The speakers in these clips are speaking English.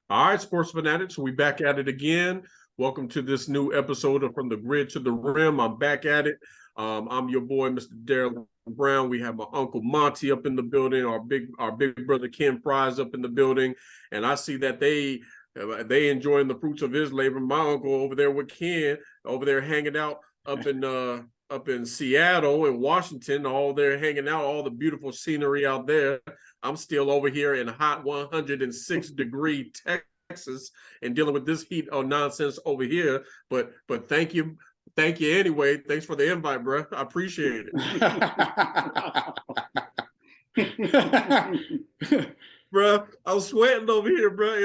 All right, sports fanatics, we back at it again. Welcome to this new episode of From the Grid to the Rim. I'm back at it. I'm your boy, Mr. Darrell Brown. We have my uncle Monte up in the building. Our big brother Ken Fry's up in the building, and I see that they enjoying the fruits of his labor. My uncle over there with Ken over there hanging out up in Seattle and Washington. All there hanging out, all the beautiful scenery out there. I'm still over here in hot 106-degree Texas and dealing with this heat of nonsense over here. But thank you anyway. Thanks for the invite, bro. I appreciate it. Bro, I'm sweating over here, bro.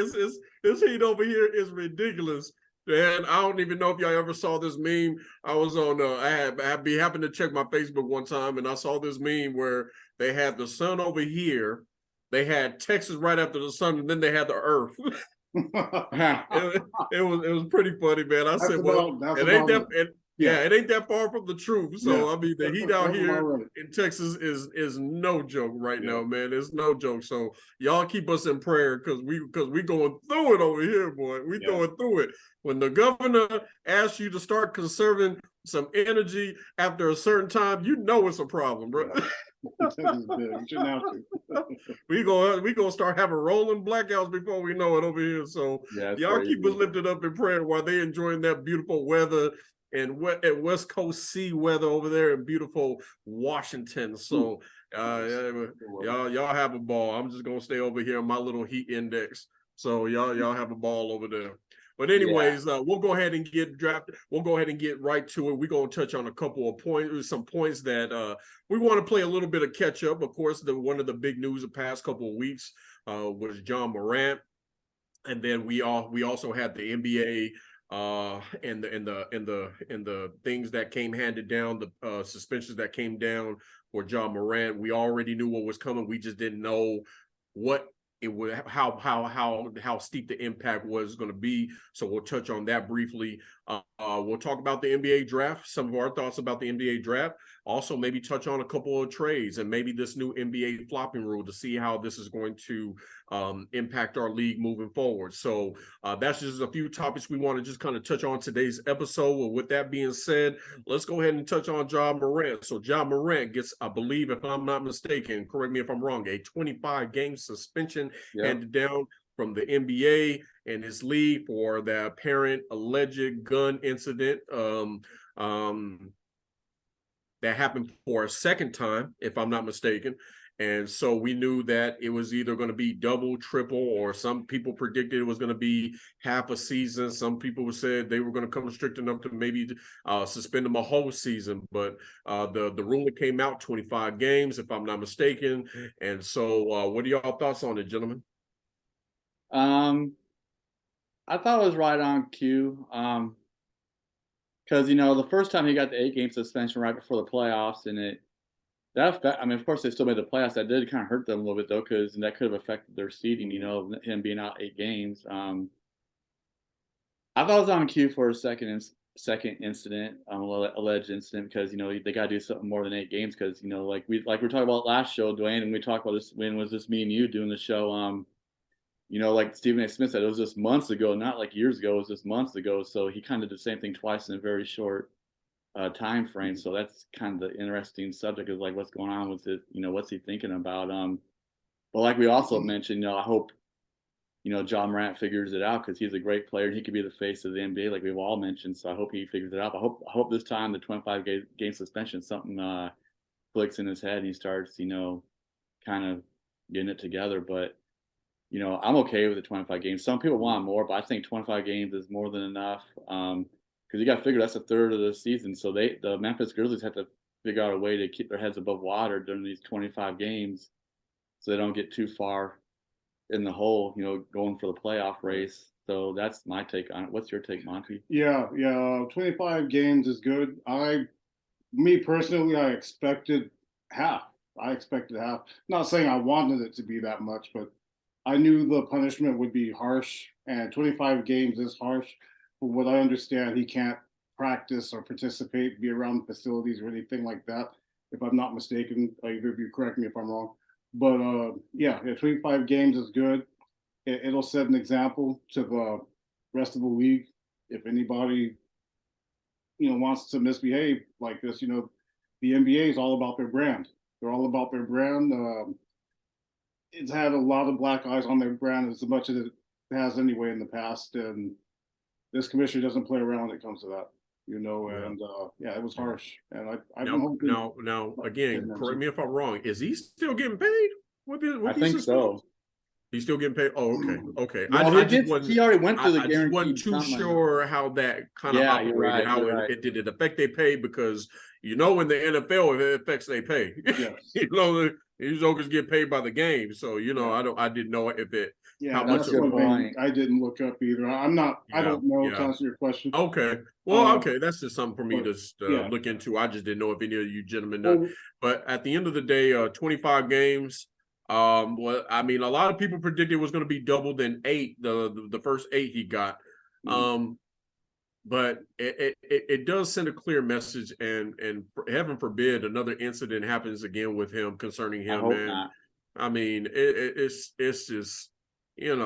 This heat over here is ridiculous. Man, I don't even know if y'all ever saw this meme. I was on I happened to check my Facebook one time and I saw this meme where they had the sun over here, they had Texas right after the sun, and then they had the earth. it was pretty funny, man. I said, well, it ain't that far from the truth. So I mean, the heat out here in Texas is no joke right now, man. It's no joke. So y'all keep us in prayer because we going through it over here, boy. We going through it. When the governor asks you to start conserving some energy after a certain time, you know it's a problem, bro. we gonna start having rolling blackouts before we know it over here. So y'all keep us lifted up in prayer while they enjoying that beautiful weather and West Coast sea weather over there in beautiful Washington. So y'all have a ball. I'm just gonna stay over here on my little heat index. So y'all have a ball over there. But anyways, we'll go ahead and get drafted. We'll go ahead and get right to it. We're going to touch on a couple of points, some points that we want to play a little bit of catch up. Of course, one of the big news the past couple of weeks was Ja Morant, and then we also had the NBA and the things that came handed down, the suspensions that came down for Ja Morant. We already knew what was coming. We just didn't know what it would how steep the impact was going to be. So we'll touch on that briefly. We'll talk about the NBA draft, some of our thoughts about the NBA draft. Also, maybe touch on a couple of trades and maybe this new NBA flopping rule to see how this is going to impact our league moving forward. So that's just a few topics we want to just kind of touch on today's episode. Well, with that being said, let's go ahead and touch on Ja Morant. So Ja Morant gets, I believe, if I'm not mistaken, correct me if I'm wrong, a 25-game suspension handed down from the NBA and his league for the apparent alleged gun incident that happened for a second time, if I'm not mistaken. And so we knew that it was either going to be double, triple, or some people predicted it was going to be half a season. Some people said they were going to come strict enough to maybe suspend them a whole season. But the ruling came out 25 games, if I'm not mistaken. And so what are y'all thoughts on it, gentlemen? I thought it was right on cue. Because the first time he got the 8-game suspension right before the playoffs, and of course they still made the playoffs. That did kind of hurt them a little bit though, because that could have affected their seeding. Him being out 8 games. I thought it was on cue for a second incident, alleged incident, because they got to do something more than 8 games. Because like we were talking about last show, Duwayne, and we talked about this. When was this me and you doing the show? Like Stephen A. Smith said, it was just months ago, not like years ago. It was just months ago. So he kind of did the same thing twice in a very short time frame. So that's kind of the interesting subject, is like what's going on with it. What's he thinking about? But like we also mentioned, I hope Ja Morant figures it out, because he's a great player and he could be the face of the NBA, like we've all mentioned. So I hope he figures it out. I hope this time the 25-game suspension, something clicks in his head and he starts kind of getting it together. But I'm okay with the 25 games. Some people want more, but I think 25 games is more than enough. Because you got to figure that's a third of the season. So the Memphis Grizzlies have to figure out a way to keep their heads above water during these 25 games, so they don't get too far in the hole, going for the playoff race. So that's my take on it. What's your take, Monty? Yeah. 25 games is good. Me personally, I expected half. Not saying I wanted it to be that much, but I knew the punishment would be harsh, and 25 games is harsh. From what I understand, he can't practice or participate, be around facilities or anything like that, if I'm not mistaken. Either of you correct me if I'm wrong. But 25 games is good. it'll set an example to the rest of the league. If anybody, wants to misbehave like this, the NBA is all about their brand. They're all about their brand. It's had a lot of black eyes on their brand as much as it has anyway in the past, and this commissioner doesn't play around when it comes to that. And it was harsh. And I've been hoping. Now, again, correct me if I'm wrong. Is he still getting paid? I think so. He's still getting paid. Oh, okay. No, he already went through the guarantee. I wasn't too sure how that kind of operated. How it did it affect their pay? Because in the NFL it affects their pay. Yes. These jokers get paid by the game. So I didn't know if it. Yeah, how that's much one thing I didn't look up either. I'm not. I don't know to answer your question. Okay. Well, okay. That's just something for me to look into. I just didn't know if any of you gentlemen know. But at the end of the day, 25 games. Well, I mean, a lot of people predicted it was going to be double than 8, the first 8 he got. But it does send a clear message, and heaven forbid another incident happens again with him concerning him, man. Not. I mean, it's just, it's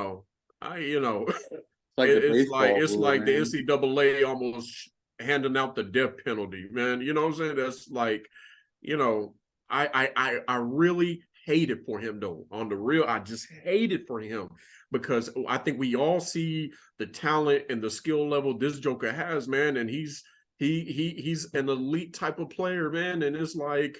like the NCAA almost handing out the death penalty, man. You know what I'm saying? That's like, I really hate it for him though. On the real, I just hate it for him because I think we all see the talent and the skill level this joker has, man, and he's an elite type of player, man, and it's like,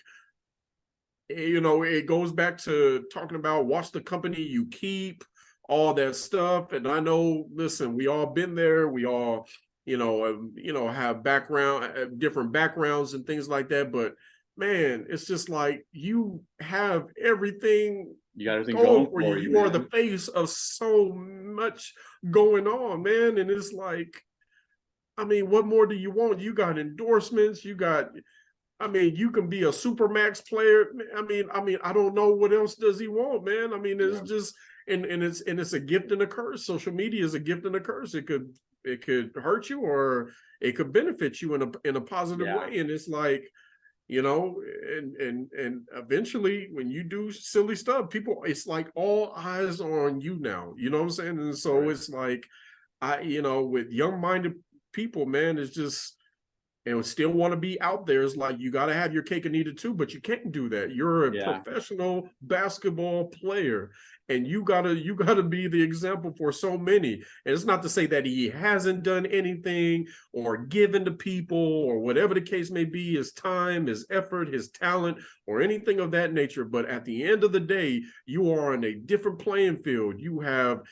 it goes back to talking about watch the company you keep, all that stuff. And I know, listen, we all been there. We all, have different backgrounds and things like that. But man, it's just like you have everything. You got everything going for you. You are the face of so much going on, man. And it's like, I mean, what more do you want? You got endorsements. You can be a supermax player. I mean, I don't know what else does he want, man. I mean, it's just, and it's a gift and a curse. Social media is a gift and a curse. It could hurt you or it could benefit you in a positive way. And it's like, and eventually when you do silly stuff, it's like all eyes are on you now. You know what I'm saying? And so it's like, with young-minded people, man, it's just, and still want to be out there. It's like you got to have your cake and eat it too, but you can't do that. You're a professional basketball player, and you gotta be the example for so many. And it's not to say that he hasn't done anything or given to people or whatever the case may be, his time, his effort, his talent, or anything of that nature. But at the end of the day, you are on a different playing field. You have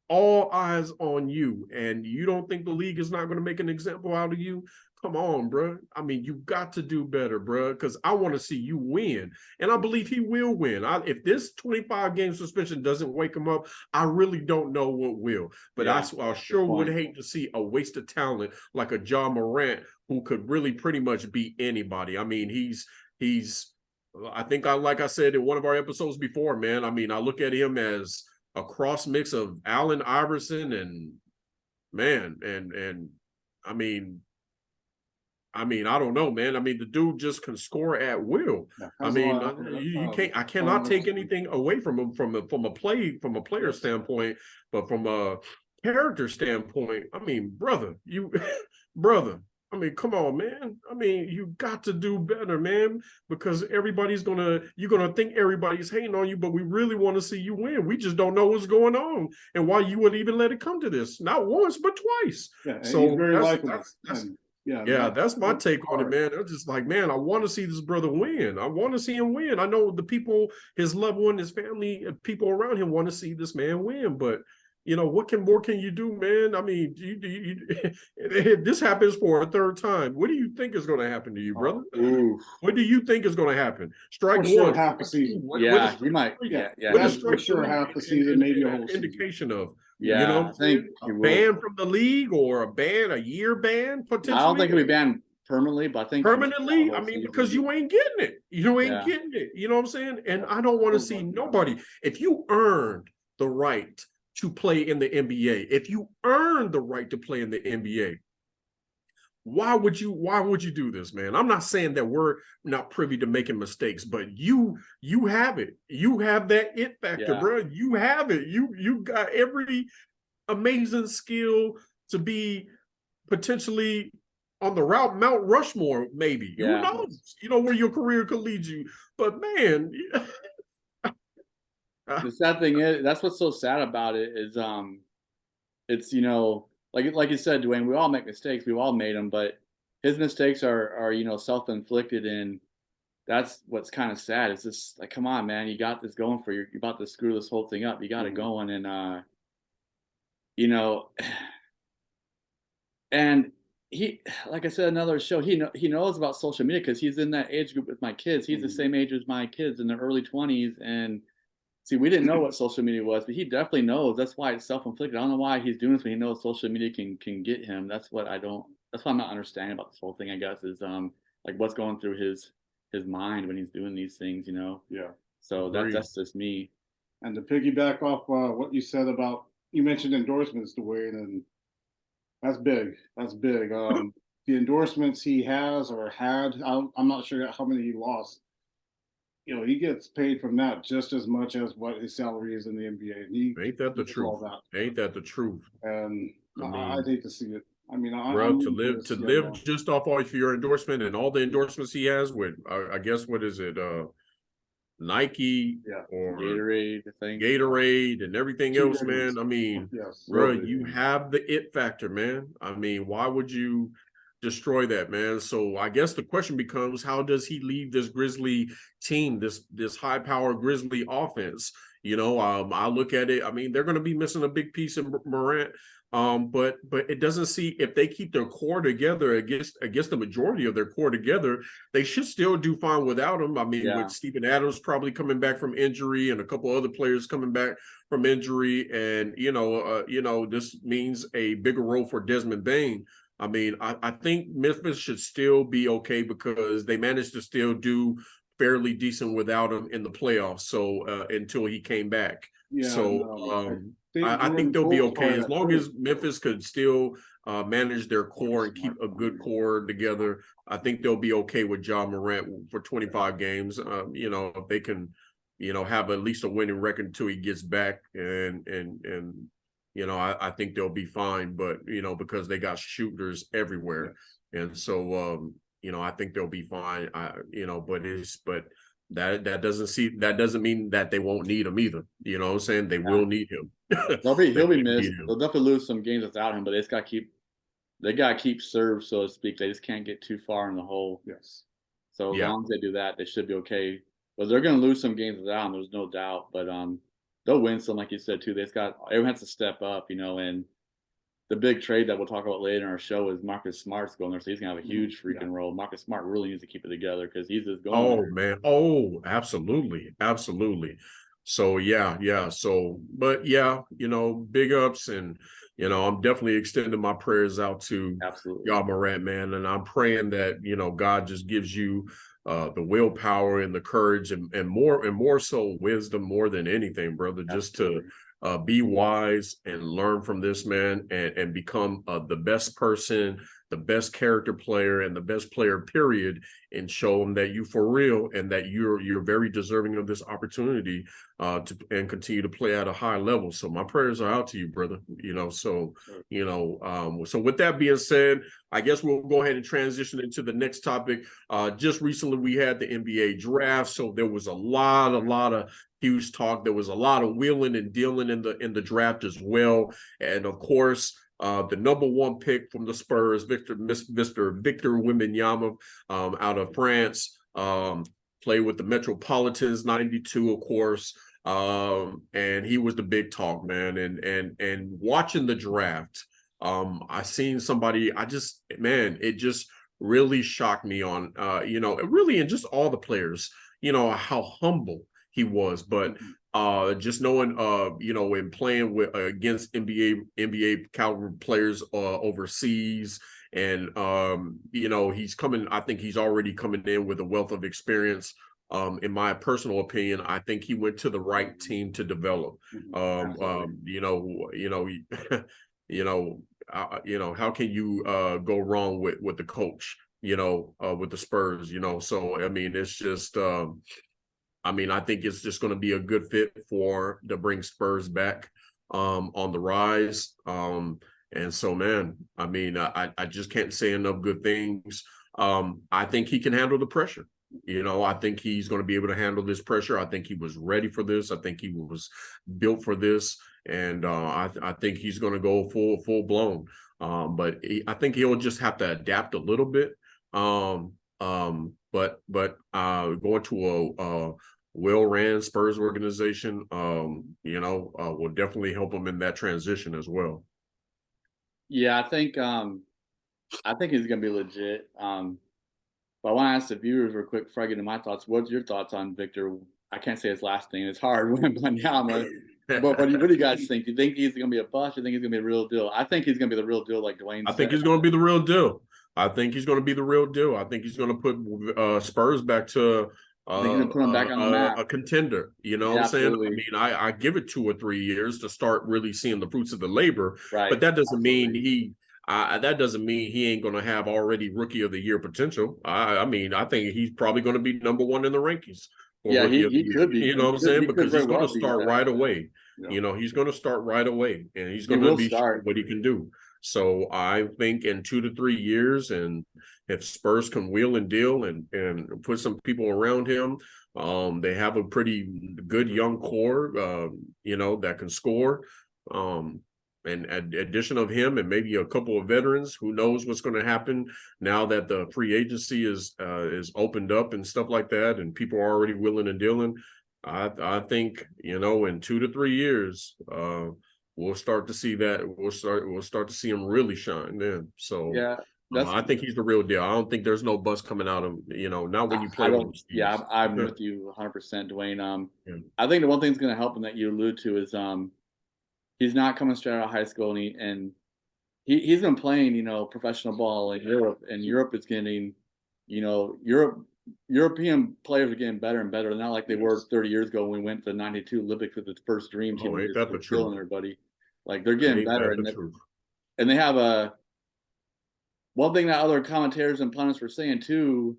all eyes on you, and you don't think the league is not going to make an example out of you? Come on, bro. I mean, you got to do better, bro, because I want to see you win. And I believe he will win. If this 25-game suspension doesn't wake him up, I really don't know what will. But I sure would hate to see a waste of talent like a Ja Morant, who could really pretty much beat anybody. I mean, I think like I said in one of our episodes before, man, I mean, I look at him as a cross mix of Allen Iverson and I mean, I don't know, man. I mean, the dude just can score at will. I mean, I cannot take anything away from him from a player standpoint, but from a character standpoint, I mean, brother, I mean, come on, man. I mean, you got to do better, man, because you're gonna think everybody's hating on you, but we really want to see you win. We just don't know what's going on and why you would even let it come to this. Not once, but twice. Yeah, so he's very likable. That's my take on it, man. I'm just like, man, I want to see this brother win. I want to see him win. I know the people, his loved one, his family, people around him want to see this man win, but what more can you do, man? I mean, if this happens for a third time, what do you think is going to happen to you, brother? What do you think is going to happen? Strike one, half the season. He might. That's for sure half the season, maybe a whole indication of. I think a ban from the league or a year ban potentially. I don't think he'll be banned permanently, but I think permanently. I mean, because you ain't getting it. You ain't getting it. You know what I'm saying? And I don't want to see nobody. If you earned the right to play in the NBA, if you earned the right to play in the NBA, why would you do this, man? I'm not saying that we're not privy to making mistakes, but you have it. You have that it factor, bro. You have it. You got every amazing skill to be potentially on the route Mount Rushmore, maybe. Who knows? You know where your career could lead you. But man, the sad thing is, that's what's so sad about it is it's, you know, like you said, Duwayne, we all make mistakes. We've all made them, but his mistakes are you know, self-inflicted, and that's what's kind of sad. It's just like, come on, man, you got this going for you. You're about to screw this whole thing up. You got it going, and you know, and he, like I said, another show. He knows about social media because he's in that age group with my kids. He's the same age as my kids in their early 20s, and see, we didn't know what social media was, but he definitely knows. That's why it's self-inflicted. I don't know why he's doing this when he knows social media can get him. That's what I'm not understanding about this whole thing, I guess, is like what's going through his mind when he's doing these things, you know? Yeah. So that's just me. And to piggyback off what you said about, you mentioned endorsements, Duwayne, and that's big. That's big. The endorsements he has or had, I'm not sure how many he lost. You know, he gets paid from that just as much as what his salary is in the NBA. And ain't that the truth? Ain't that the truth? And I'd hate to see it. I mean, bro, to live just off all your endorsement and all the endorsements he has with, I guess, what is it? Nike or Gatorade and everything else, man. I mean, bro, you have the it factor, man. I mean, why would you destroy that, man? So I guess the question becomes, how does he leave this Grizzly team, this high power Grizzly offense? You know, I look at it. I mean, they're going to be missing a big piece in Morant. But it doesn't see, if they keep their core together against the majority of their core together, they should still do fine without him. I mean, with Steven Adams probably coming back from injury and a couple other players coming back from injury, and you know, this means a bigger role for Desmond Bane. I mean, I think Memphis should still be okay because they managed to still do fairly decent without him in the playoffs. So until he came back, I think they'll be okay as long as Memphis could still manage their core and keep a good core together. I think they'll be okay with Ja Morant for 25 games. You know, if they can, you know, have at least a winning record until he gets back, and you know, I think they'll be fine. But you know, because they got shooters everywhere, and so you know, I think they'll be fine. You know, but that doesn't mean that they won't need him either. You know what I'm saying? They will need him. He'll be missed. They'll definitely lose some games without him, but they gotta keep serve, so to speak. They just can't get too far in the hole. Yes. So as long as they do that, they should be okay. But they're gonna lose some games without him, there's no doubt. But they'll win some, like you said too. Everyone has to step up, you know, and the big trade that we'll talk about later in our show is Marcus Smart's going there, so he's gonna have a huge freaking role. Marcus Smart really needs to keep it together because he's just going. Oh man, oh absolutely. So So, but you know, big ups, and you know, I'm definitely extending my prayers out to Ja Morant, man, and I'm praying that, you know, God just gives you the willpower and the courage and more so wisdom more than anything, brother, just to be wise and learn from this man and become the best person, the best character player, and the best player, period, and show them that you for real and that you're very deserving of this opportunity and continue to play at a high level. So my prayers are out to you, brother. You know, so you know, so with that being said, I guess we'll go ahead and transition into the next topic. Just recently we had the NBA draft, so there was a lot of huge talk. There was a lot of wheeling and dealing in the draft as well, and of course, the number one pick from the Spurs, Victor Wenbanyama, out of France, played with the Metropolitans, 92, of course, and he was the big talk, man. And watching the draft, I seen somebody. It just really shocked me on, you know, really, and just all the players, you know, how humble he was, but just knowing, you know, in playing against NBA caliber players overseas, and you know, I think he's already coming in with a wealth of experience. In my personal opinion, I think he went to the right team to develop. You know, how can you go wrong with the coach, with the Spurs, So, I mean, it's just, I think it's just going to be a good fit to bring Spurs back on the rise. And so, man, I just can't say enough good things. I think he can handle the pressure. I think he's going to be able to handle this pressure. I think he was ready for this. I think he was built for this. And I think he's going to go full blown. But I think he'll just have to adapt a little bit. But going to a well-ran Spurs organization, will definitely help him in that transition as well. Yeah, I think he's gonna be legit. But I want to ask the viewers real quick before I get into my thoughts. What's your thoughts on Victor? I can't say his last name. It's hard. Wembanyama. But what do you guys think? Do you think he's going to be a bust? Do you think he's going to be a real deal? I think he's going to be the real deal, like Duwayne said. I think he's going to be the real deal. I think he's going to be the real deal. I think he's going to put Spurs back to put him back on the map. A contender. You know what I'm saying? I give it 2 or 3 years to start really seeing the fruits of the labor. Right. But that doesn't mean he ain't going to have already Rookie of the Year potential. I think he's probably going to be number 1 in the rankings. Yeah, he could be. You know what I'm saying? Because he's going to start right away. Yeah. He's going to start right away, and he's going to be sure what he can do. So I think in 2 to 3 years, and if Spurs can wheel and deal and put some people around him, they have a pretty good young core, that can score. And addition of him and maybe a couple of veterans, who knows what's going to happen now that the free agency is opened up and stuff like that, and people are already willing and dealing. I think in 2 to 3 years, we'll start to see that. We'll start to see him really shine then. So yeah, I think he's the real deal. I don't think there's no bust coming out of him. Not when you play with him. Yeah, I'm with you 100%, Duwayne. I think the one thing that's going to help him that you allude to is he's not coming straight out of high school, and he's been playing, professional ball in Europe, and Europe is getting, European players are getting better and better. Not like they were 30 years ago when we went to the '92 Olympics with the first dream team. Ain't that the truth? Killing everybody. Like, they're getting better, and they have one thing that other commentators and pundits were saying too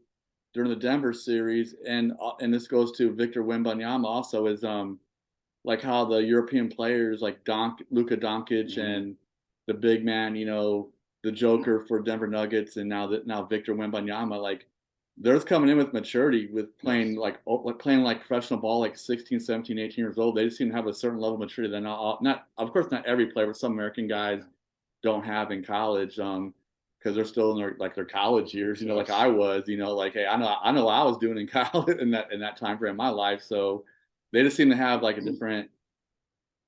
during the Denver series, and this goes to Victor Wenbanyama also, is like how the European players like Luka Doncic and the big man, the Joker for Denver Nuggets, and now Victor Wenbanyama, like, they're coming in with maturity, with playing like professional ball, like 16, 17, 18 years old. They just seem to have a certain level of maturity that of course not every player, but some American guys don't have in college, because they're still in their college years, like I was, like, hey, I know what I was doing in college in that time frame of my life. So they just seem to have like a different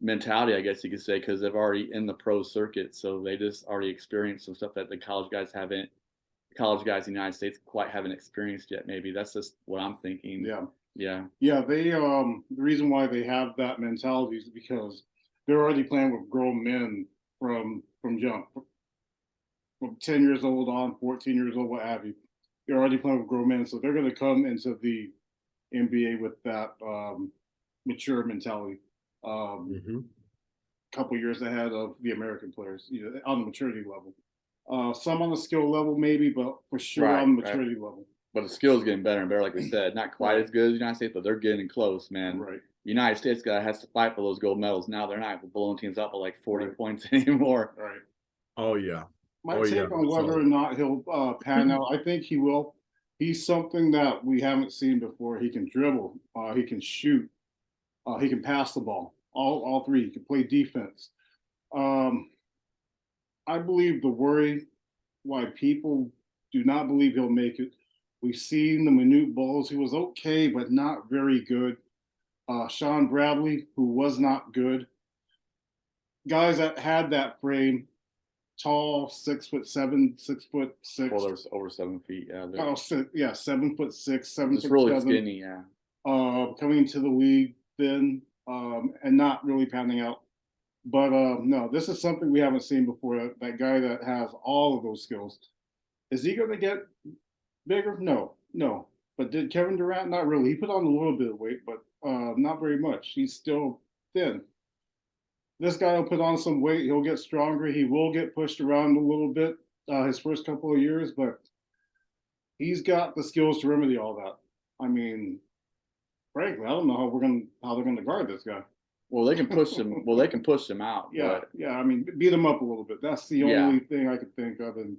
mentality, I guess you could say, because they've already in the pro circuit. So they just already experienced some stuff that the college guys in the United States quite haven't experienced yet. Maybe that's just what I'm thinking. Yeah. They the reason why they have that mentality is because they're already playing with grown men from jump, from 10 years old on, 14 years old, what have you. They're already playing with grown men, so they're going to come into the NBA with that mature mentality, couple years ahead of the American players, on the maturity level. Some on the skill level, maybe, but for sure on the maturity level. But the skill's getting better and better, like we said. Not quite as good as the United States, but they're getting close, man. Right. United States guy has to fight for those gold medals. Now they're not blowing teams up by like 40 points anymore. Right. Oh, yeah. My take on whether or not he'll pan out, I think he will. He's something that we haven't seen before. He can dribble. He can shoot. He can pass the ball. All three. He can play defense. I believe the worry why people do not believe he'll make it. We've seen the minute balls. He was okay, but not very good. Sean Bradley, who was not good. Guys that had that frame, tall, 6'7", 6'6". Well, there's over 7 feet. Yeah. 7'6", 7'7". It's really skinny. Yeah. Coming into the league thin, and not really panning out. But no, this is something we haven't seen before. That guy that has all of those skills. Is he going to get bigger? No. But did Kevin Durant? Not really. He put on a little bit of weight, but not very much. He's still thin. this guy will put on some weight. He'll get stronger. He will get pushed around a little bit his first couple of years, but he's got the skills to remedy all that. I mean, frankly, I don't know how they're gonna guard this guy. Well, they can push him. Well, they can push him out. Yeah, but, yeah. I mean, beat him up a little bit. That's the only thing I could think of. And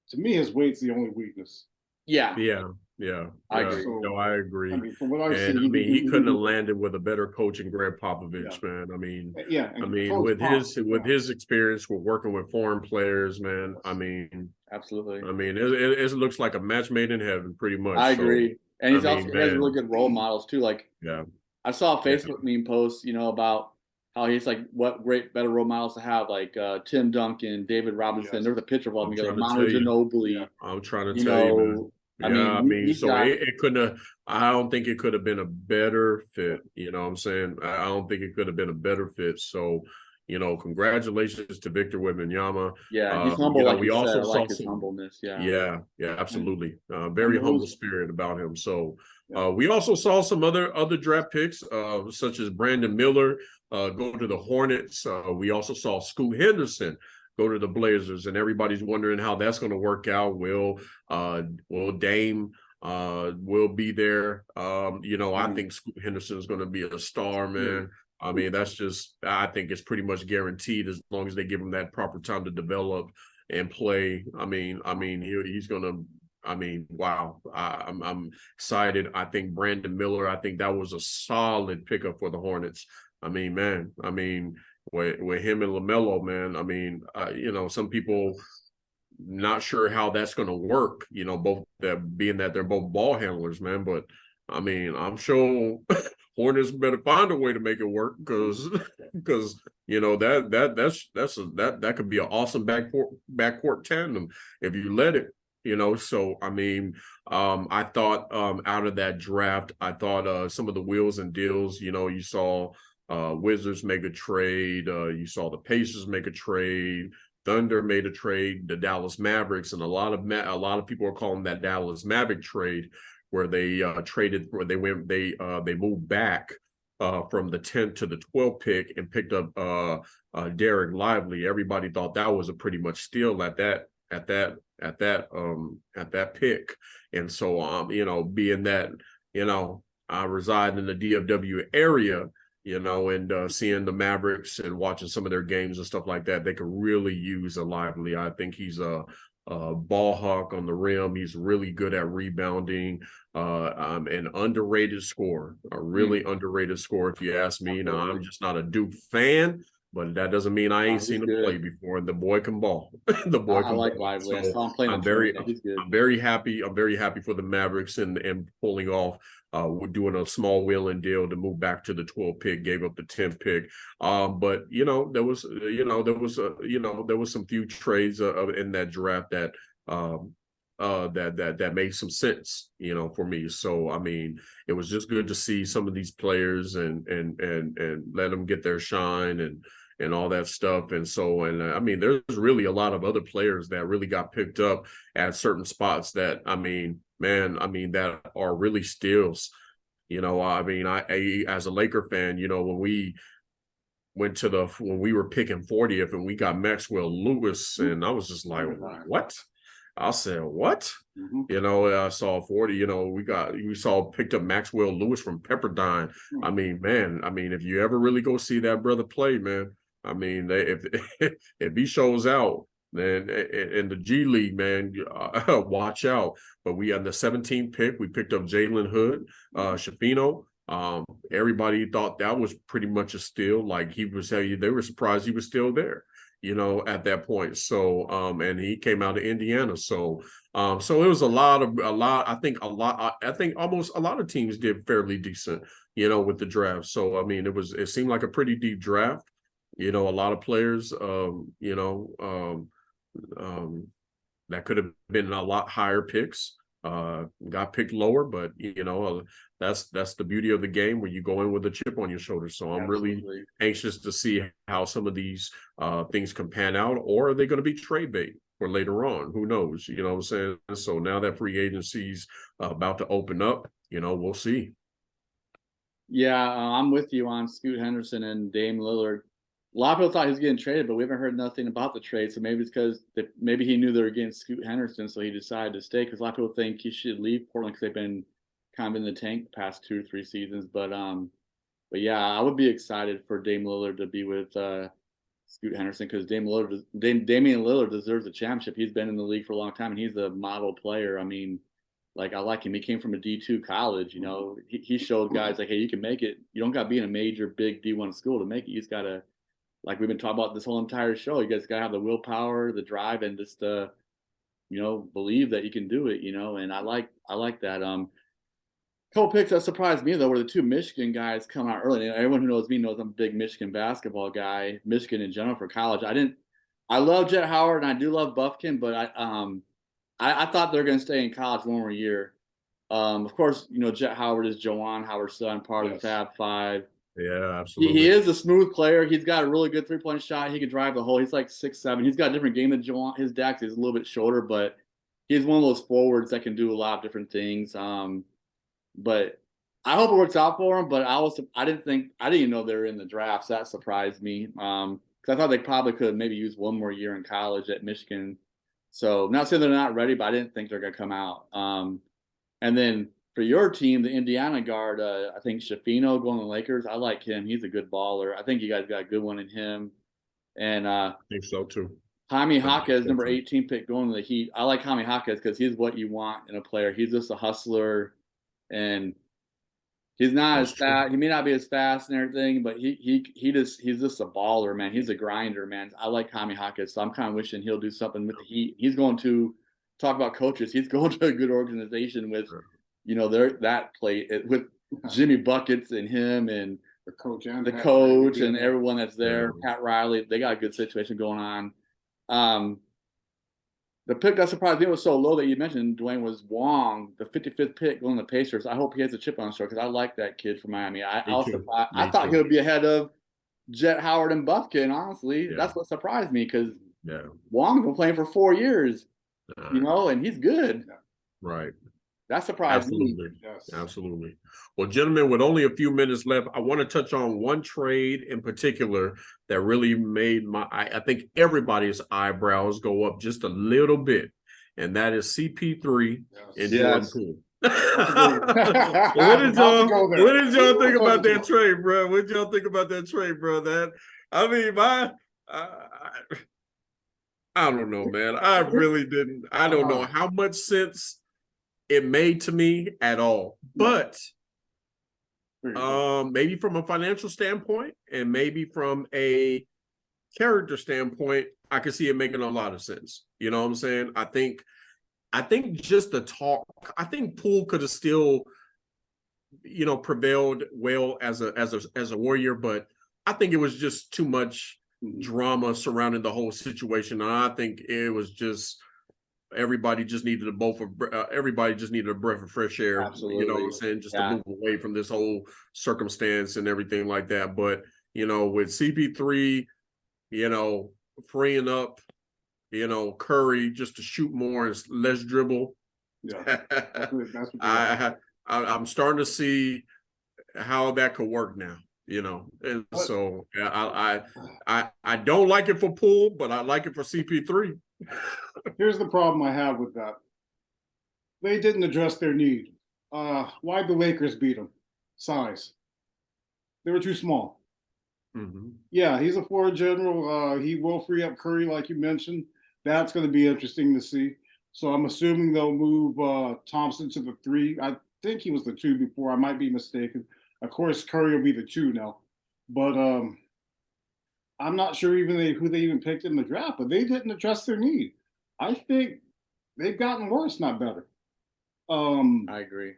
to me, his weight's the only weakness. Yeah. I agree. So, No, I agree. I mean, from what I've And seen, I mean, he couldn't have landed with a better coach in Greg Popovich, man. I mean, with his experience with working with foreign players, man. I mean, absolutely. I mean, it looks like a match made in heaven, pretty much. I agree. And he has really good role models too. Like, I saw a Facebook meme post, about how he's like, what better role models to have, like Tim Duncan, David Robinson. Yes. There was a picture of all of them together. Manu Ginobili. I'm trying to tell you, man. It couldn't have. I don't think it could have been a better fit. You know what I'm saying? I don't think it could have been a better fit. So, congratulations to Victor Wenbanyama. Yeah, he's humble. Like we also said, I like saw his humbleness. Yeah, absolutely. Very humble spirit about him. So we also saw some other draft picks, such as Brandon Miller go to the Hornets. We also saw SCoot Henderson go to the Blazers, and everybody's wondering how that's going to work out. Will Dame will be there? I think SCoot Henderson is going to be a star, man. I mean, I think it's pretty much guaranteed as long as they give him that proper time to develop and play. I mean, he's going to. I mean, wow! I'm excited. I think Brandon Miller. I think that was a solid pickup for the Hornets. I mean, man. I mean, with him and LaMelo, man. I mean, some people not sure how that's going to work. Both that being that they're both ball handlers, man. But I mean, I'm sure Hornets better find a way to make it work because that could be an awesome backcourt tandem if you let it. So I mean, I thought out of that draft, I thought some of the wheels and deals. You saw Wizards make a trade. You saw the Pacers make a trade. Thunder made a trade. The Dallas Mavericks, and a lot of people are calling that Dallas Maverick trade, where they traded, where they moved back from the 10th to the 12th pick and picked up Derek Lively. Everybody thought that was a pretty much steal at that pick. And so being that I reside in the DFW area, and seeing the Mavericks and watching some of their games and stuff like that, they could really use a Lively. I think he's a ball hawk on the rim. He's really good at rebounding. An underrated scorer, a really underrated scorer, if you ask me. Now, I'm just not a Duke fan, but that doesn't mean I ain't seen him play before. The boy can ball. The boy can like ball. Lively. So I saw him playing. I'm very happy. I'm very happy for the Mavericks and pulling off. We're doing a small wheeling deal to move back to the 12th pick, gave up the 10th pick. But there was some few trades in that draft that that made some sense, for me. So I mean, it was just good to see some of these players and let them get their shine and all that stuff. And so, I mean, there's really a lot of other players that really got picked up at certain spots that, I mean, that are really steals. I mean, I as a Laker fan, when we when we were picking 40th and we got Maxwell Lewis, and I was just like, what? I said, what? I saw 40, we picked up Maxwell Lewis from Pepperdine. I mean, man, if you ever really go see that brother play, man, I mean, if he shows out, then in the G League, man, watch out. But we had the 17th pick. We picked up Jalen Hood, Shafino. Everybody thought that was pretty much a steal. Like they were surprised he was still there, at that point. So, and he came out of Indiana. So it was I think almost a lot of teams did fairly decent, with the draft. So, I mean, it seemed like a pretty deep draft. A lot of players, that could have been a lot higher picks, got picked lower, but that's the beauty of the game, where you go in with a chip on your shoulder. So I'm really anxious to see how some of these things can pan out, or are they going to be trade bait for later on? Who knows? You know what I'm saying? So now that free agency's about to open up, we'll see. Yeah, I'm with you on Scoot Henderson and Dame Lillard. a lot of people thought he was getting traded, but we haven't heard nothing about the trade. So maybe it's because maybe he knew they were getting Scoot Henderson, so he decided to stay. Because a lot of people think he should leave Portland because they've been kind of in the tank the past 2 or 3 seasons. But yeah, I would be excited for Dame Lillard to be with Scoot Henderson because Damian Lillard deserves a championship. He's been in the league for a long time, and he's a model player. I mean, like, I like him. He came from a D2 college. You know, he showed guys like, hey, you can make it. You don't got to be in a major, big D1 school to make it. You just got to, like we've been talking about this whole entire show, you guys got to have the willpower, the drive, and just believe that you can do it. And I like that. Couple picks that surprised me though were the 2 Michigan guys coming out early. Everyone who knows me knows I'm a big Michigan basketball guy. Michigan in general for college. I love Jet Howard and I do love Buffkin, but I thought they're going to stay in college 1 more year. Of course, Jet Howard is Juwan Howard's son, part of the Fab Five. Yeah, absolutely. He is a smooth player. He's got a really good 3-point shot. He can drive the hole. He's like 6'7". He's got a different game than Juwan. His dad is a little bit shorter, but he's one of those forwards that can do a lot of different things. But I hope it works out for him. But I didn't even know they were in the drafts. That surprised me. Because I thought they probably could maybe use 1 more year in college at Michigan. So not saying they're not ready, but I didn't think they're going to come out. And then for your team, the Indiana guard, I think Shafino going to the Lakers. I like him. He's a good baller. I think you guys got a good one in him. And I think so too. Jaime Jaquez, number 18 pick, going to the Heat. I like Jaime Jaquez because he's what you want in a player. He's just a hustler, and he's not as fast. He may not be as fast and everything, but he's just a baller, man. He's a grinder, man. I like Jaime Jaquez, so I'm kind of wishing he'll do something with the Heat. He's going to talk about coaches. He's going to a good organization with, that play with Jimmy Buckets and him and the coach and everyone that's there. Yeah. Pat Riley, they got a good situation going on. The pick that surprised me was so low that you mentioned, Duwayne, was Wong, the 55th pick going to the Pacers. I hope he has a chip on his shoulder because I like that kid from Miami. I thought he would be ahead of Jet Howard and Buffkin, honestly. Yeah. That's what surprised me because Wong's been playing for 4 years, and he's good. Right. That surprised me. Yes. Absolutely. Well, gentlemen, with only a few minutes left, I want to touch on one trade in particular that really made I think everybody's eyebrows go up just a little bit, and that is CP3 and Jordan Poole. What did y'all think about that trade, bro? What did y'all think about that trade, bro? I don't know, man. I really didn't. I don't know how much sense it made to me at all, but maybe from a financial standpoint and maybe from a character standpoint, I could see it making a lot of sense. You know what I'm saying? I think just the talk, I think Poole could have still, prevailed well as a Warrior, but I think it was just too much drama surrounding the whole situation. And I think it was just, everybody just needed a breath of fresh air. Absolutely. You know what I'm saying? Just to move away from this whole circumstance and everything like that. But, with CP3, freeing up, Curry just to shoot more and less dribble. Yeah. I'm starting to see how that could work now. And so I don't like it for Poole, but I like it for CP3. Here's the problem I have with that. They didn't address their need. Why'd the Lakers beat them? Size. They were too small. Mm-hmm. Yeah, he's a forward general. He will free up Curry, like you mentioned. That's going to be interesting to see. So I'm assuming they'll move Thompson to the 3. I think he was the 2 before. I might be mistaken. Of course, Curry will be the 2 now. But I'm not sure who they even picked in the draft, but they didn't address their need. I think they've gotten worse, not better. I agree.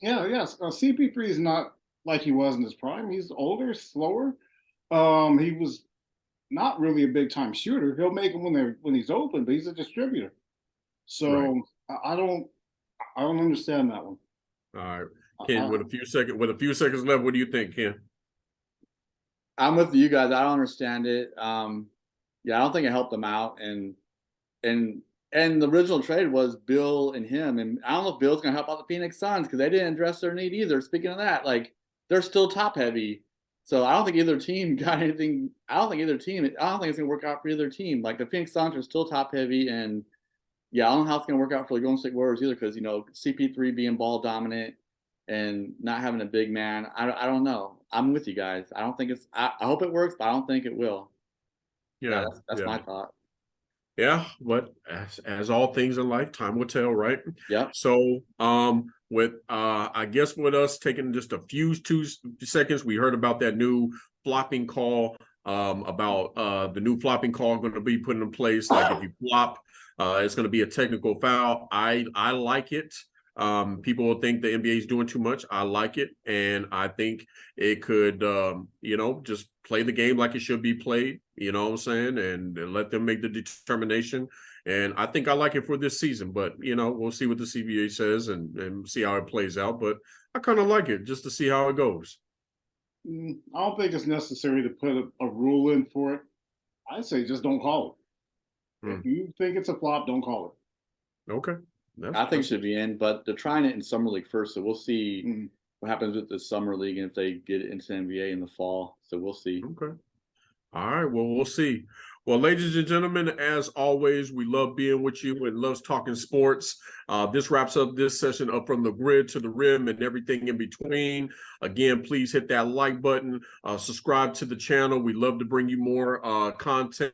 Yeah, yes. CP3 is not like he was in his prime. He's older, slower. He was not really a big time shooter. He'll make them when he's open, but he's a distributor. So I don't understand that one. All right, Ken. With a few seconds left, what do you think, Ken? I'm with you guys. I don't understand it. I don't think it helped them out. And the original trade was Bill and him. And I don't know if Bill's going to help out the Phoenix Suns because they didn't address their need either. Speaking of that, they're still top heavy. So I don't think either team got anything. I don't think it's going to work out for either team. Like the Phoenix Suns are still top heavy, and yeah, I don't know how it's going to work out for the Golden State Warriors either, because CP3 being ball dominant and not having a big man. I don't know. I'm with you guys. I don't think it's. I hope it works, but I don't think it will. Yeah, that's my thought. Yeah, but as all things in life, time will tell, right? Yeah. So, with I guess with us taking just a few 2 seconds, we heard about that new flopping call. About the new flopping call going to be put in place. Like if you flop, it's going to be a technical foul. I like it. People will think the NBA is doing too much. I like it, and I think it could, just play the game like it should be played. You know what I'm saying, and let them make the determination. And I think I like it for this season, but we'll see what the CBA says and see how it plays out. But I kind of like it just to see how it goes. I don't think it's necessary to put a rule in for it. I say just don't call it. If you think it's a flop, don't call it. Okay. I think it should be in, but they're trying it in summer league first, so we'll see what happens with the summer league and if they get it into the NBA in the fall. So we'll see. Okay. All right. Well, we'll see. Well, ladies and gentlemen, as always, we love being with you and loves talking sports. This wraps up this session of From the Grid to the Rim and everything in between. Again, please hit that like button, subscribe to the channel. We love to bring you more content